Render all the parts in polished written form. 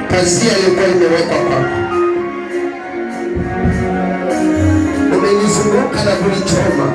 pazia ilikuwa imewekwa kwako. Umelizunguka na kulichoma,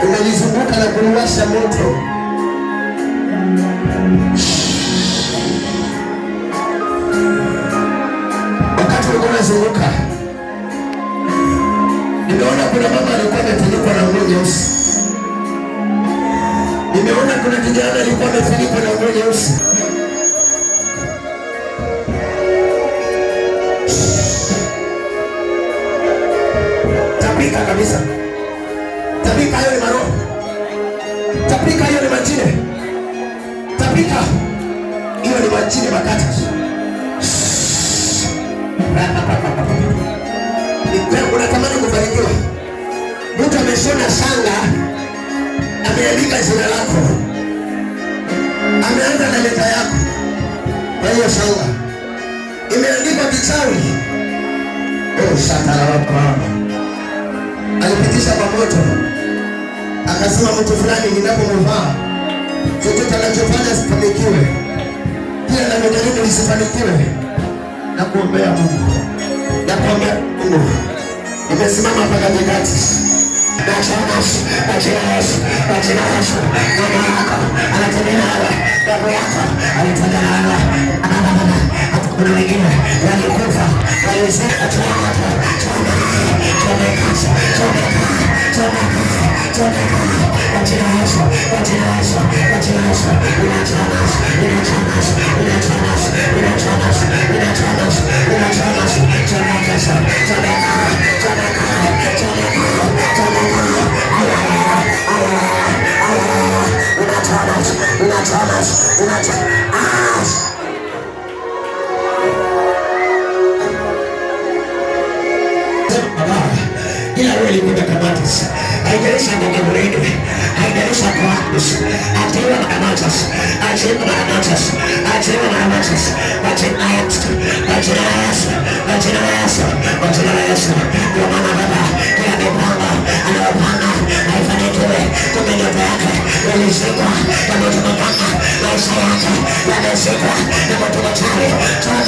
umelizunguka na kuliwasha moto. Wakati ulikuwa unazunguka, nimeona kuna mama alikuwa amefunikwa na nguo nyeusi. Nimeona kuna kijana alikuwa amefunikwa na nguo nyeusi. Tapika kabisa. Tapika, hayo ni maroho. Tapika, hiyo ni majini. Tapika, hiyo ni majini makata. Unatamani kufanikiwa. Mtu ameshona shanga, ameandika jina lako, ameanza na leta yako. Kwa hiyo shanga imeandikwa kichawi. Alipitisha kwa moto, akasema mtu fulani ninapomvaa chochote anachofanya sifanikiwe, kila anachojaribu lisifanikiwe. Na kuombea Mungu, na kuombea Mungu, nimesimama hapa katikati. Kuna wengine walikufa, walizeka ila wewe ulikuja kamati. Haijalisha ndio mredi, haijalisha kwa atiwa na kamati, atiwa na kamati, atiwa na kamati, atiwa Yesu, atiwa Yesu, atiwa Yesu, atiwa Yesu. Kwa maana Baba kila mipango anayopanga haifanikiwi. Kumbe ndoto yake ilizikwa na mtu mpanga, maisha yake yamezikwa na mtu mchawi. Tuna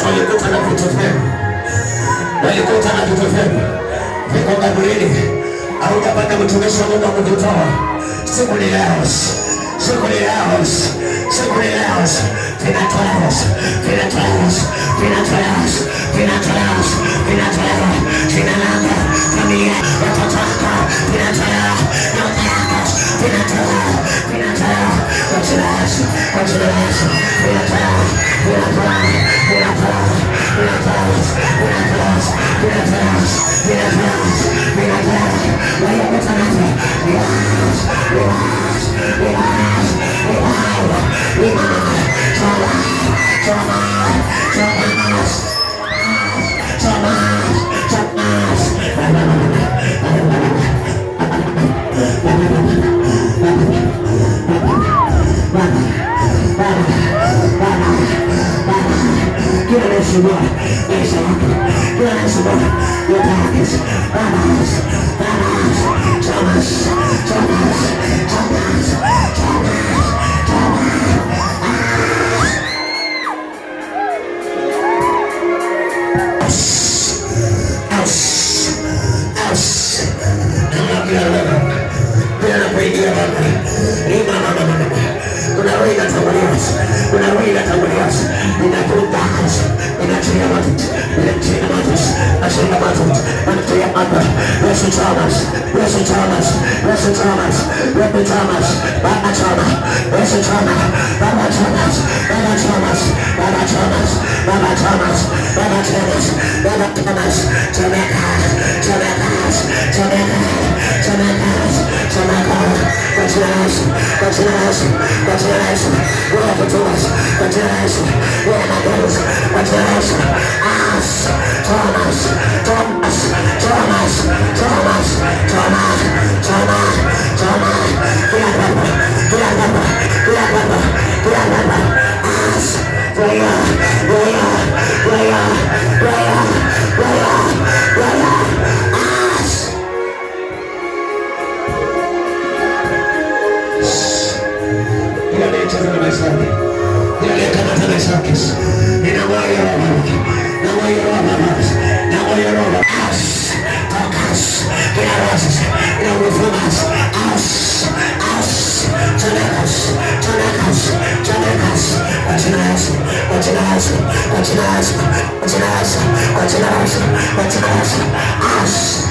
walikuta na vitu vyema, walikuta na vitu vyema viko kaburini. Haujapata mtumishi wa Mungu kuvitoa. Siku ni leo, siku ni leo, siku ni leo. Vinatolewa, vinatolewa, vinatolewa, vinatolewa, vinatolewa. Jina lako, familia, watoto wako, vinatolewa. Nyota yako, vinatolewa, vinatolewa. Kwa jina la Yesu, kwa jina la Yesu, vinatolewa, vinatolewa, vinatolewa, vinatolewa, vinatolewa, vinatolewa, vinatolewa, vinatolewa. Walikuta nazo, relax, relax, relax, relax, relax. Thomas, zake. Ninakamata maisha yake. Ninamwaga roho. Namwaga roho. Namwaga roho. Us. Focus. Kila roho. Ina mfumas. Us. Tunakas. Us.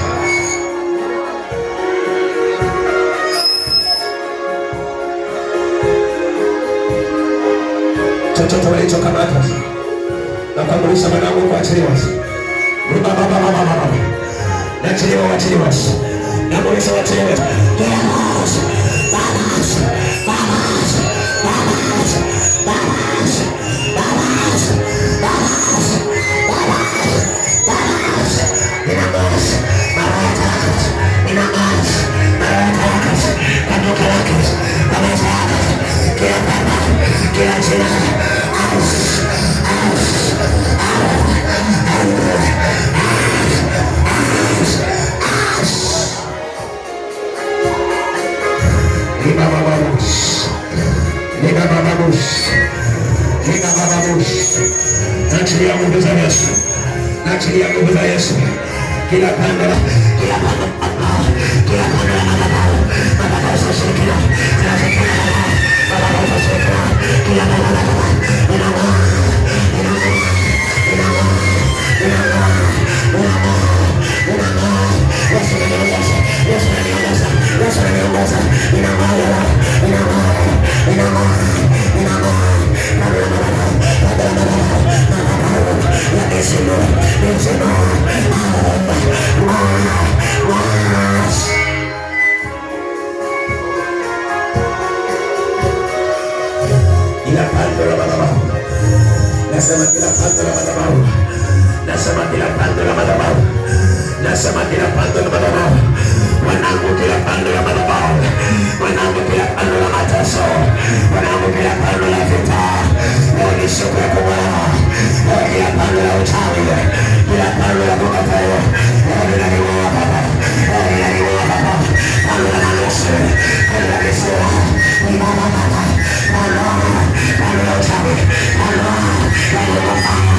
Chochote walichokamata na kuamrisha mwanangu kuachiliwa. Nachiliwa, wachiliwa. Naamrisha wachiliwe. Nachilia nguvu za Yesu. Nachilia nguvu za Yesu. Kila pando la nasema kila pando la madhabahu, wanangu, kila pando la madhabahu, wanangu, kila pando la mateso, wanangu, kila pando la vita, ni siku ya kung'oa, kila pando la uchawi, kila pando la kukataliwa, ninaling'oa Baba, ninaling'oa Baba, pando la manusi, pando la kisura, ni Baba, pando la uchawi, pando la mabaya,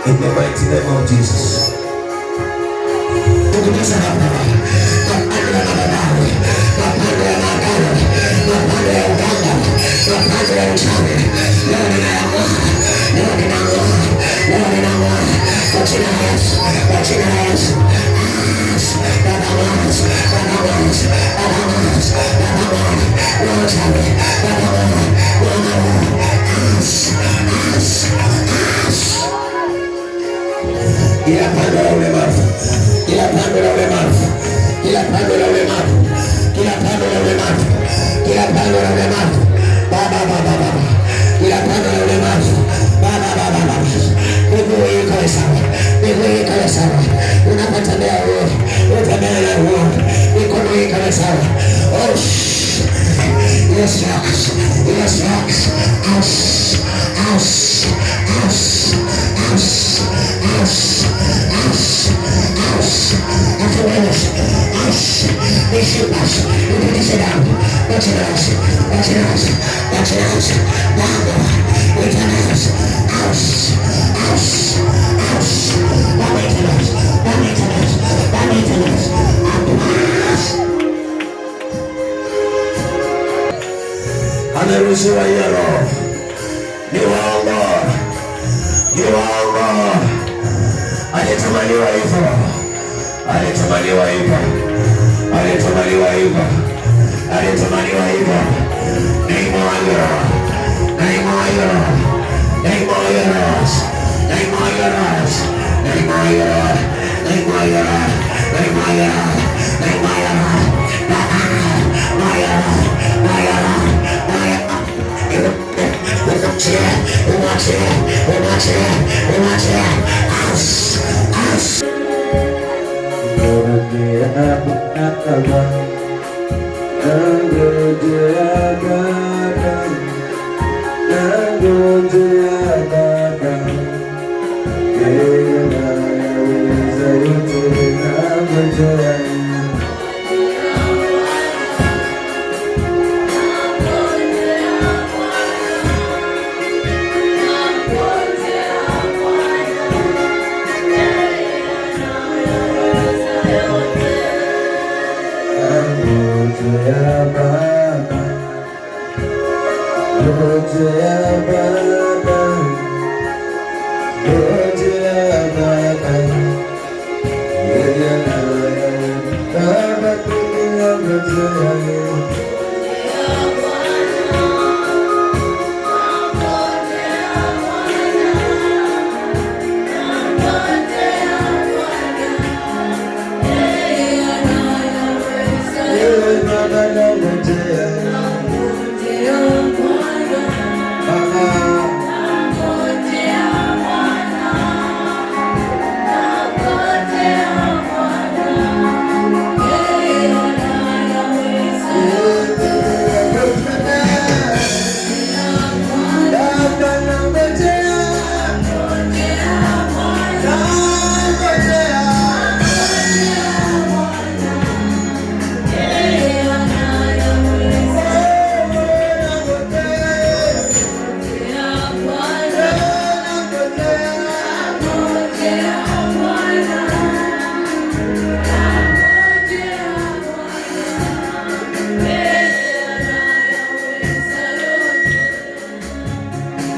in the mighty name of Jesus. Ila pando la ulemavu, ila pando la ulemavu, ila pando la ulemavu, ila pando la ulemavu, ila pando la ulemavu, baba, ila pando la ulemavu, baba, miguu iko sawa, miguu iko sawa, unapotembea uone, utembea na uone, mikono iko sawa. Oh, yes, ameruhusiwa hiyo roho ni waongo Allah. Alitamaliwa hivyo, alitamaliwa hivyo, alitamaliwa hivyo, alitamaliwa hivyo. Naimoyo, naimoyo, naimoyo, naimoyo, naimoyo, naimoyo, naimoyo, naimoyo,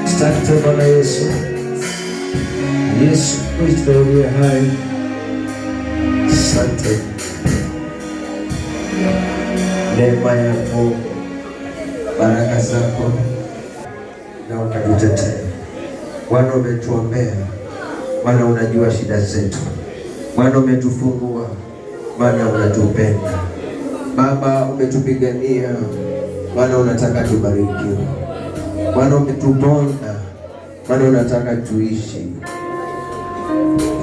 Asante Bwana Yesu. Yesu Kristo aliye hai. Asante. Neema yako, baraka zako na ukatutetea. Bwana umetuombea, Bwana unajua shida zetu. Bwana umetufungua, Bwana unatupenda. Baba umetupigania, Bwana unataka tubarikiwe. Bwana umetuponda, Bwana unataka tuishi.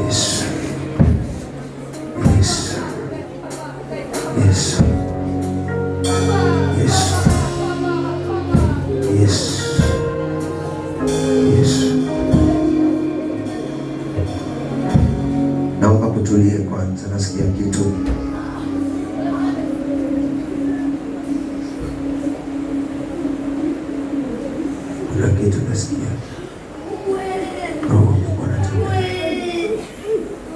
Yesu, Yesu, Yesu, Yesu, Yesu, Yesu. Naomba kutulie kwanza, nasikia kitu. Kuna kitu nasikia. Roho Mungu anatembea.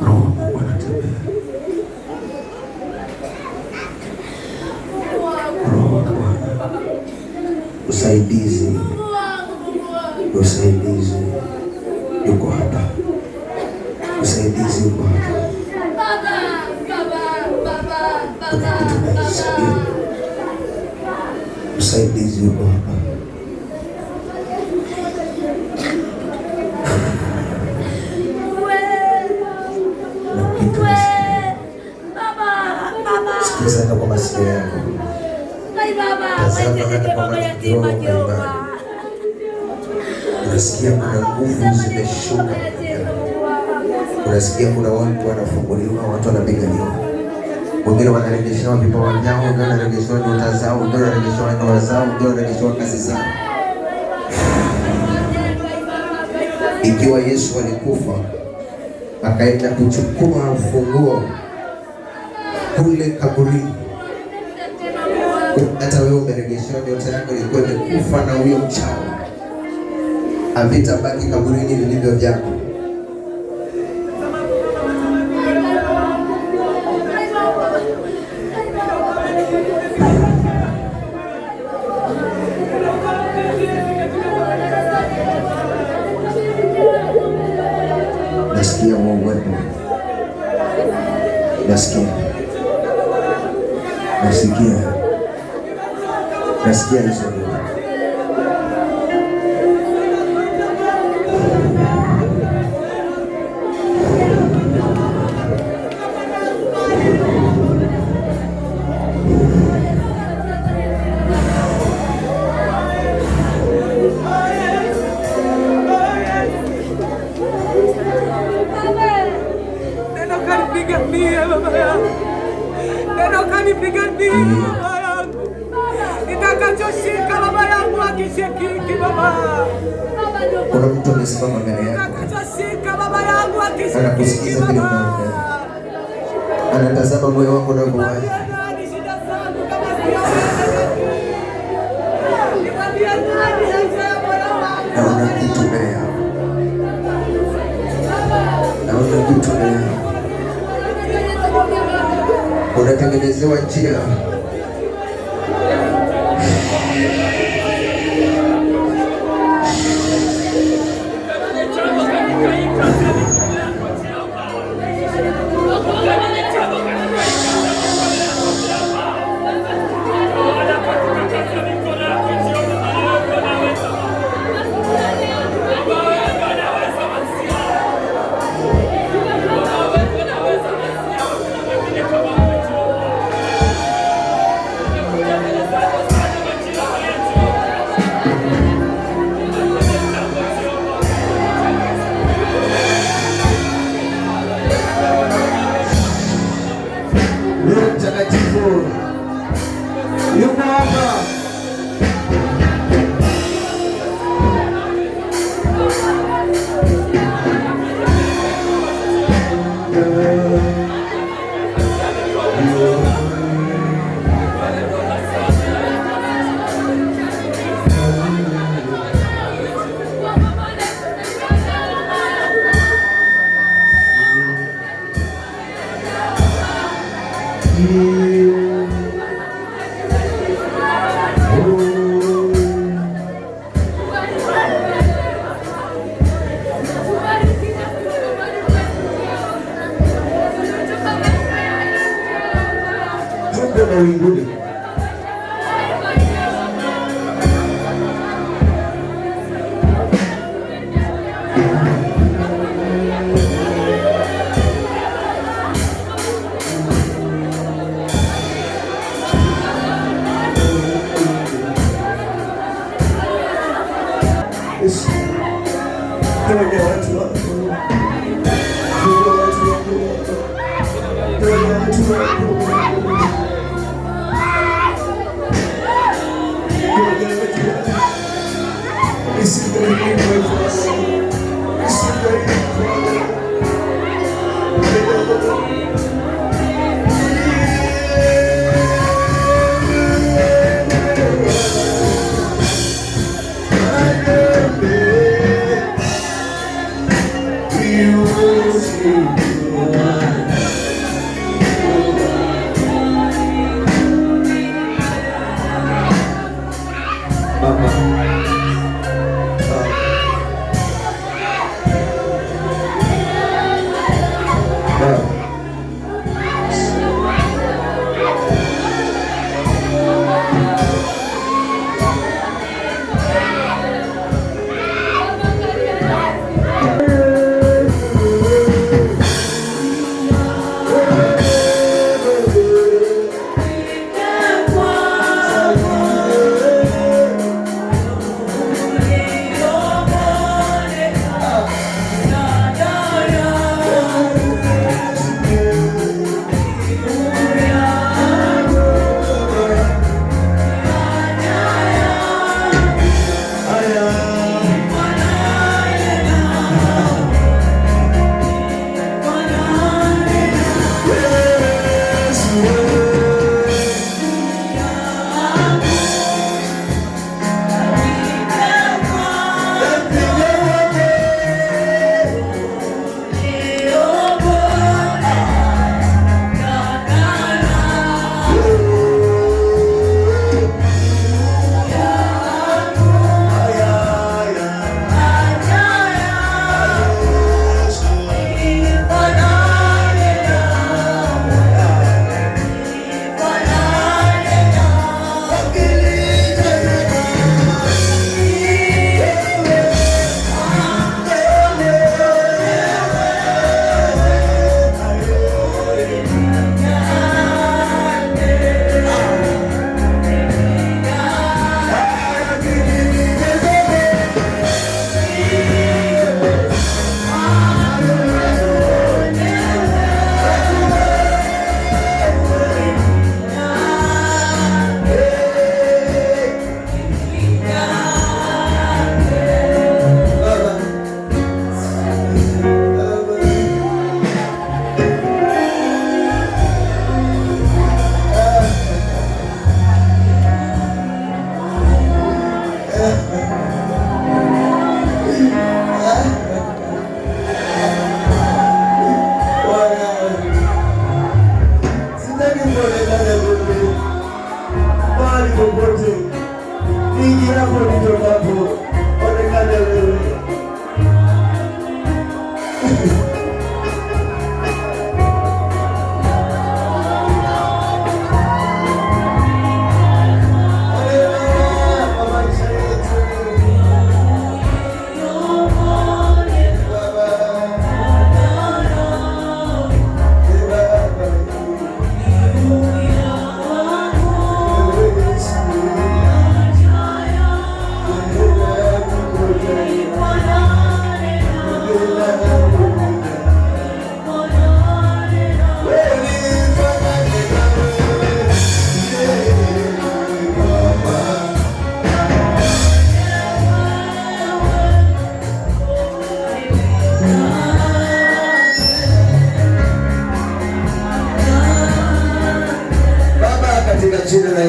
Roho Mungu anatembea. Roho Bwana. Usaidizi. Usaidizi yuko hapa. Usaidizi yuko hapa. Kuna kitu nasikia. Usaidizi yuko hapa. Sikiliza kwa masikio yako. Tazama hata kwa macho yako kwa imani. Unasikia kuna nguvu zimeshuka. Unasikia kuna watu wanafunguliwa, watu wanapiganiwa. Wengine wanarejeshewa vipawa vyao, wengine wanarejeshewa nyota zao, wengine wanarejeshewa ndoa zao, wengine wanarejeshewa kazi zao. Ikiwa Yesu alikufa akaenda kuchukua ufunguo kule kaburini, hata wewe umerejeshewa nyota yako ilikuwa imekufa na huyo mchawi. Havitabaki kaburini vilivyo vyako. Nasikia uwepo. Nasikia hizo. Neno kanipigania baba yangu, nitakachoshika baba yangu akishikiki baba. Kuna mtu amesimama mbele yako, nitakachoshika baba yangu akishikiki baba. Anatazama moyo wako na kuwaza. Naona kitu mbele yako. Unatengenezewa njia. Yuko hapa. Mawinguni.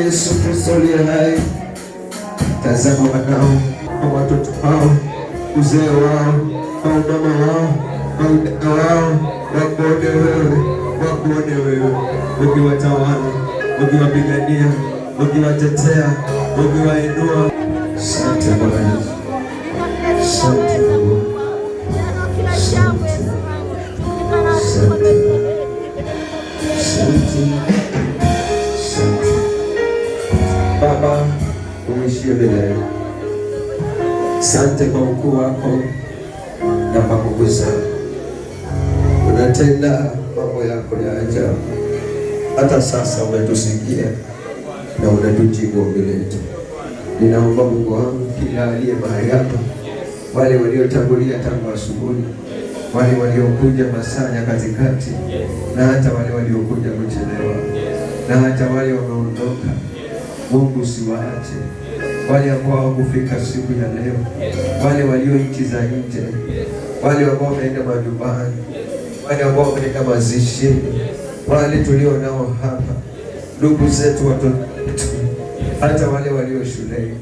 Yesu Kristo aliye hai. Tazama wanao na watoto wao, uzee wao na umama wao na udada wao, wakuone wewe, ukiwatawala, ukiwapigania, ukiwatetea, ukiwainua. Asante Bwana Yesu. Asante Bwana. Asante. Asante. Asante. Baba, uishie milele. Asante kwa ukuu wako na kwa nguvu zako. Unatenda mambo yako ya ajabu. Hata sasa umetusikia na unatujibu ombi letu. Ninaomba Mungu wangu, kila aliye mahali hapa, wale waliotangulia tangu asubuhi, wale waliokuja masaa ya katikati, na hata wale waliokuja kuchelewa, na hata wale wameondoka, Mungu usiwaache. Wale ambao hawakufika siku ya leo, wale walio nchi za nje, wale ambao wameenda majumbani, wale ambao wameenda mazishini, wale tulio nao hapa, ndugu zetu, watoto wetu, hata wale walio shuleni,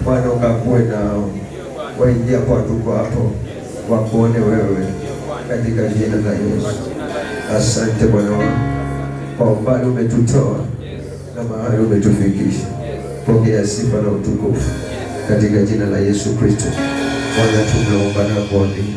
Bwana ukakuwe nao, waingia kwa tuko hapo, wakuone wewe katika jina la Yesu. Asante Bwana wangu kwa umbali umetutoa na mahali umetufikisha. Pokea sifa na utukufu katika jina la Yesu Kristo. Bwana tumeomba na kuamini.